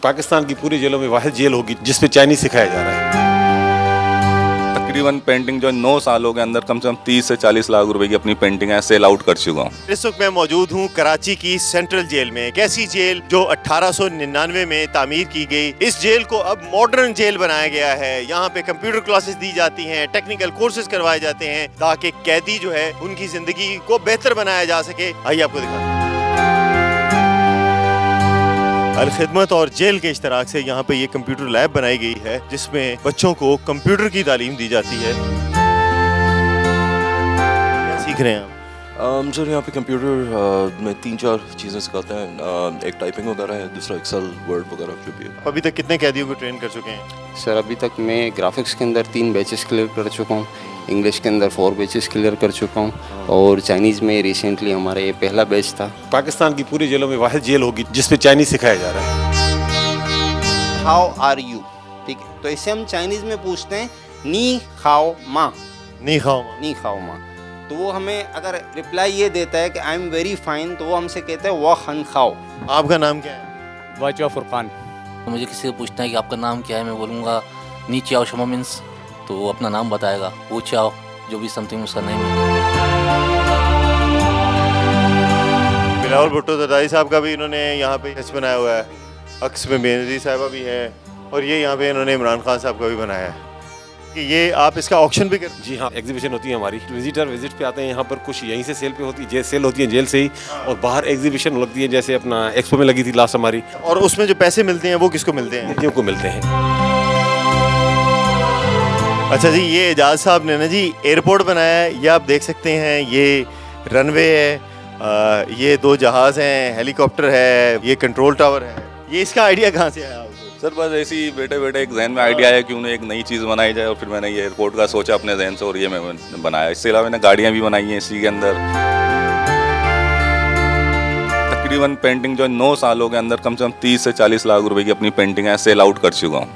पाकिस्तान की पूरी जेलों में वाहिद जेल होगी जिसपे चाइनीज सिखाया जा रहा है। तकरीबन पेंटिंग जो 9 सालों के अंदर कम से कम 30 से 40 लाख रुपए की अपनी पेंटिंग है सेल आउट कर चुका हूँ। इस वक्त मैं मौजूद हूँ कराची की सेंट्रल जेल में। एक ऐसी जेल जो 1899 में तामीर की गई। इस जेल को अब मॉडर्न जेल बनाया गया है। यहाँ पे कंप्यूटर क्लासेस दी जाती हैं, टेक्निकल कोर्सेज करवाए जाते हैं ताकि कैदी जो है उनकी जिंदगी को बेहतर बनाया जा सके। आइए आपको दिखाते हैं। अल-खिदमत और जेल के इश्तराक से यहाँ पे ये कंप्यूटर लैब बनाई गई है जिसमें बच्चों को कंप्यूटर की तालीम दी जाती है। क्या सीख रहे हैं आप? सर यहाँ पे कंप्यूटर में 3-4 चीज़ें सिखाते हैं। एक टाइपिंग वगैरह है, दूसरा एक्सेल वर्ड वगैरह जो भी है। अभी तक कितने कैदियों को ट्रेन कर चुके हैं? सर अभी तक मैं ग्राफिक्स के अंदर 3 बैचेस क्लियर कर चुका हूँ, इंग्लिश के अंदर 4 बैचेस क्लियर कर चुका हूँ और चाइनीज़ में रिसेंटली हमारा ये पहला बैच था। पाकिस्तान की पूरी जेलों में वाहिद जेल होगी जिसपे चाइनीज सिखाया जा रहा है। हाउ आर यू, ठीक है, तो इसे हम चाइनीज़ में पूछते हैं नी खाओ माँ। नहीं खाओ नी खाओ माँ, तो वो हमें अगर रिप्लाई ये देता है कि आई एम वेरी फाइन, तो वो हमसे कहते हैं वाह खन खाओ। आपका नाम क्या है? वाचा फुरकान। मुझे किसी से पूछना है कि आपका नाम क्या है, मैं बोलूँगा नी चाओ शमा मीन्स, तो वो अपना नाम बताएगा, वो चाओ जो भी समथिंग उसका नेम है। बिलावल भुट्टो जरदारी साहब का भी इन्होंने यहाँ पे स्केच बनाया हुआ है। अक्स में बेनज़ीर साहिबा भी है और ये यहाँ पे इन्होंने इमरान खान साहब का भी बनाया है। कि ये आप इसका ऑक्शन भी करते हैं? जी हाँ, एग्जीबिशन होती है हमारी। विजिटर विजिट पे आते हैं यहाँ पर, कुछ यहीं से सेल पे होती है, सेल होती है जेल से ही, और बाहर एग्जीबिशन लगती है जैसे अपना एक्सपो में लगी थी लास्ट हमारी। और उसमें जो पैसे मिलते हैं वो किसको मिलते हैं? कैदियों को मिलते हैं। अच्छा जी, ये एजाज साहब ने ना जी एयरपोर्ट बनाया है। ये आप देख सकते हैं, ये रनवे है, ये 2 जहाज़ हैं, हेलीकॉप्टर है, ये कंट्रोल टावर है। ये इसका आइडिया कहाँ से आया आपको? सर बस ऐसे ही बैठे बैठे एक जहन में आइडिया आया क्यों ना एक नई चीज़ बनाई जाए, और फिर मैंने ये एयरपोर्ट का सोचा अपने जहन से और ये मैं बनाया। इसके अलावा मैंने गाड़ियाँ भी बनाई हैं इसी के अंदर। तकरीबन पेंटिंग जो 9 सालों के अंदर कम से कम 30 से 40 लाख रुपए की अपनी पेंटिंग है सेल आउट कर चुका हूँ।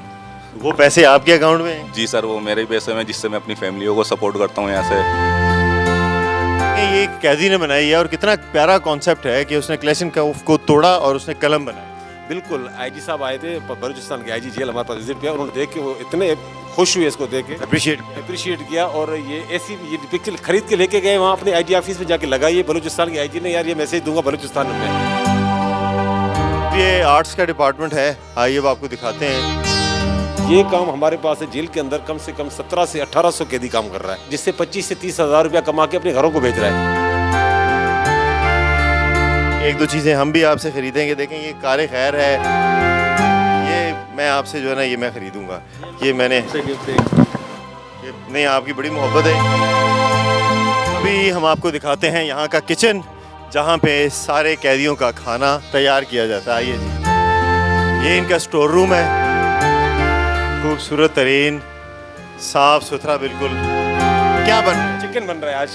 वो पैसे आपके अकाउंट में हैं? जी सर, वो मेरे ही पैसे में जिससे मैं अपनी फैमिलियों को सपोर्ट करता हूँ यहाँ से। ये एक कैदी ने बनाई है और कितना प्यारा कॉन्सेप्ट है कि उसने क्लेशिनकोव को तोड़ा और उसने कलम बनाया। बिल्कुल, आईजी साहब आए थे बलूचिस्तान के, आईजी जेल हमारे पास विजिट किया, उन्होंने देख के वो इतने खुश हुए इसको देख के, अप्रिशिएट किया। और ये ऐसी ये पिक्चर खरीद के लेके गए वहाँ अपने आईजी ऑफिस में जाके लगाई। बलूचिस्तान के आईजी ने, यार ये मैसेज दूंगा बलूचिस्तान में। ये आर्ट्स का डिपार्टमेंट है, आइए अब आपको दिखाते हैं। ये काम हमारे पास है, जेल के अंदर कम से कम 17 से 1800 कैदी काम कर रहा है, जिससे 25 से 30 हज़ार रुपया कमा के अपने घरों को भेज रहा है। 1-2 चीज़ें हम भी आपसे खरीदेंगे। देखें, ये कारे खैर है, ये मैं आपसे जो है ना ये मैं खरीदूंगा। ये मैंने ये नहीं, आपकी बड़ी मोहब्बत है। अभी हम आपको दिखाते हैं यहाँ का किचन जहाँ पे सारे कैदियों का खाना तैयार किया जाता है। आइए जी, ये इनका स्टोर रूम है, खूबसूरत तरीन, साफ सुथरा बिल्कुल। क्या बन रहा है? चिकन बन रहा है आज।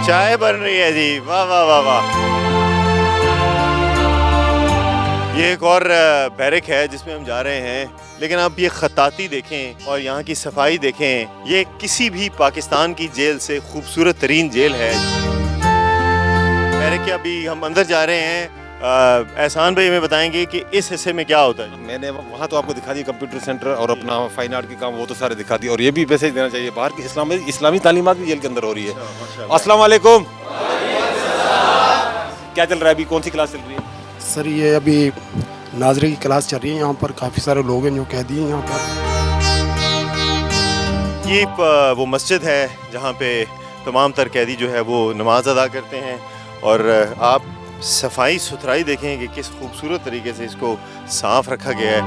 चाय बन रही है जी, वाह वाह वाह वाह। ये एक और बैरक है जिसमें हम जा रहे हैं, लेकिन आप ये खताती देखें और यहाँ की सफाई देखें। ये किसी भी पाकिस्तान की जेल से खूबसूरत तरीन जेल है। बैरक के अभी हम अंदर जा रहे हैं। एहसान भाई हमें बताएंगे कि इस हिस्से में क्या होता है? मैंने वहाँ तो आपको दिखा दिया कंप्यूटर सेंटर और अपना फाइन आर्ट के काम, वो तो सारे दिखा दिए। और ये भी मैसेज देना चाहिए, बाहर की इस्लामी तालीमात भी जेल के अंदर हो रही है। अस्सलाम वालेकुम। क्या चल रहा है अभी, कौन सी क्लास चल रही है? सर ये अभी नाजरे की क्लास चल रही है। यहाँ पर काफ़ी सारे लोग हैं जो कैदी हैं यहाँ पर। ये वो मस्जिद है जहाँ पे तमाम तर कैदी जो है वो नमाज अदा करते हैं। और आप सफाई सुथराई देखें कि किस खूबसूरत तरीके से इसको साफ़ रखा गया है।